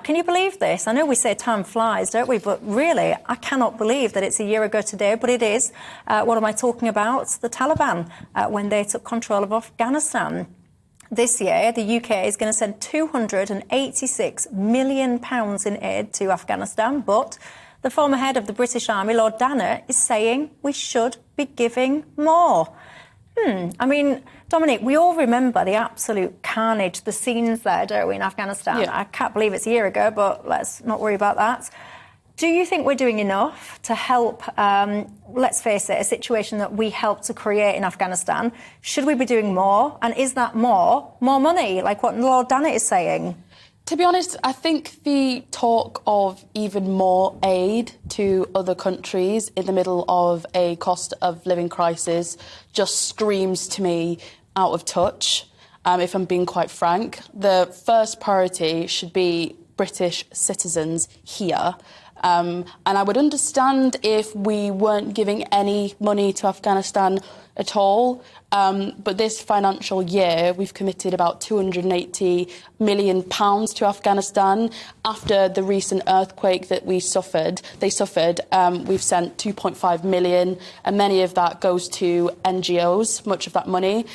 can you believe this? I know we say time flies, don't we? But really, I cannot believe that it's a year ago today, but it is. What am I talking about? The Taliban, when they took control of Afghanistan. This year, the UK is going to send £286 million in aid to Afghanistan, but the former head of the British Army, Lord Danner, is saying we should be giving more. I mean, Dominique, we all remember the absolute carnage, the scenes there, don't we, in Afghanistan? Yeah. I can't believe it's a year ago, but let's not worry about that. Do you think we're doing enough to help, let's face it, a situation that we helped to create in Afghanistan? Should we be doing more? And is that more money, like what Lord Danner is saying? To be honest, I think the talk of even more aid to other countries in the middle of a cost of living crisis just screams to me out of touch, if I'm being quite frank. The first priority should be British citizens here. And I would understand if we weren't giving any money to Afghanistan at all. But this financial year, we've committed about £280 million to Afghanistan. After the recent earthquake that they suffered, we've sent £2.5 million, and many of that goes to NGOs, much of that money.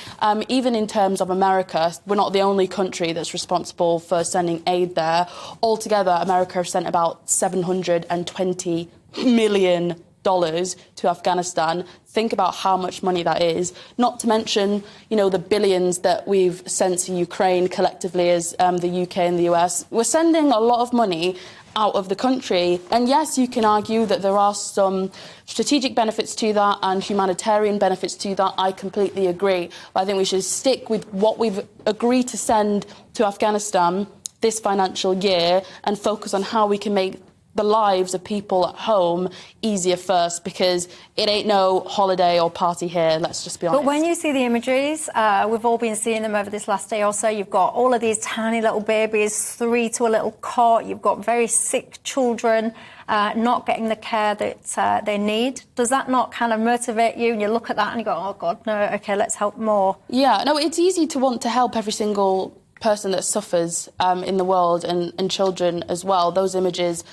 Even in terms of America, we're not the only country that's responsible for sending aid there. Altogether, America have sent about $720 million to Afghanistan. Think about how much money that is. Not to mention, the billions that we've sent to Ukraine collectively as the UK and the US. We're sending a lot of money out of the country. And yes, you can argue that there are some strategic benefits to that and humanitarian benefits to that. I completely agree. But I think we should stick with what we've agreed to send to Afghanistan this financial year and focus on how we can make the lives of people at home easier first, because it ain't no holiday or party here, let's just be honest. But when you see the images, we've all been seeing them over this last day or so, you've got all of these tiny little babies, 3 to a little cot, you've got very sick children not getting the care that they need. Does that not kind of motivate you? And you look at that and you go, oh God, no, OK, let's help more. Yeah, no, it's easy to want to help every single person that suffers in the world, and children as well. Those images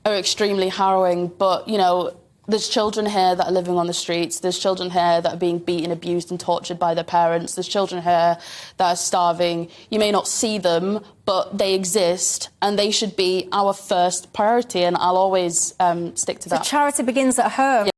are extremely harrowing, but, there's children here that are living on the streets. There's children here that are being beaten, abused and tortured by their parents. There's children here that are starving. You may not see them, but they exist, and they should be our first priority, and I'll always stick to that. So charity begins at home.